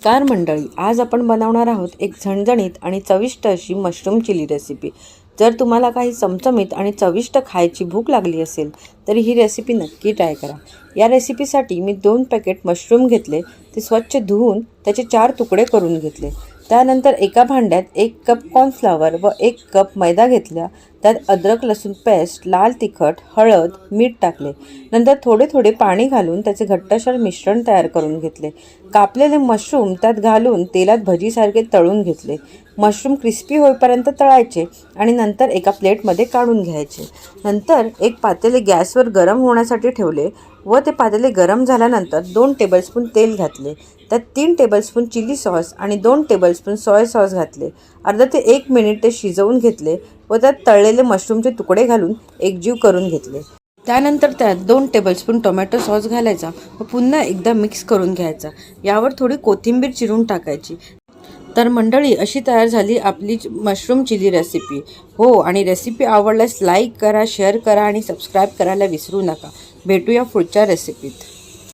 नमस्कार मंडळी, आज आपण बनवणार आहोत एक झणझणीत आणि चविष्ट अशी मशरूम चिली रेसिपी। जर तुम्हाला काही चमचमीत आणि चविष्ट खायची भूक लागली असेल तर ही रेसिपी नक्की ट्राय करा। या रेसिपीसाठी मी 2 पॅकेट मशरूम घेतले, ते स्वच्छ धुवून त्याचे 4 तुकडे करून घेतले। त्यानंतर एका भांड्यात 1 कप कॉर्नफ्लॉवर व 1 कप मैदा घेतला। त्यात अद्रक लसूण पेस्ट, लाल तिखट, हळद, मीठ टाकले। नंतर थोडे थोडे पाणी घालून त्याचे घट्टसर मिश्रण तयार करून घेतले। कापलेले मशरूम त्यात घालून तेलात भजीसारखे तळून घेतले। मशरूम क्रिस्पी होईपर्यंत तळायचे आणि नंतर एका प्लेटमध्ये काढून घ्यायचे। नंतर एक पातेले गॅसवर गरम होण्यासाठी ठेवले व ते पातेले गरम झाल्यानंतर 2 टेबलस्पून तेल घातले। त्यात 3 टेबलस्पून चिली सॉस आणि 2 टेबलस्पून सोया सॉस घातले। अर्धा ते 1 मिनिट ते शिजवून घेतले व त्यात तळलेले मशरूमचे तुकडे घालून एकजीव करून घेतले। त्यानंतर त्यात 2 टेबलस्पून टोमॅटो सॉस घालायचा व पुन्हा एकदा मिक्स करून घ्यायचा। यावर थोडी कोथिंबीर चिरून टाकायची। तर मंडळी, अशी तयार झाली आपली मशरूम चिली रेसिपी। हो, आणि रेसिपी आवडल्यास लाईक करा, शेअर करा आणि सबस्क्राईब करायला विसरू नका। भेटूया पुढच्या रेसिपीत।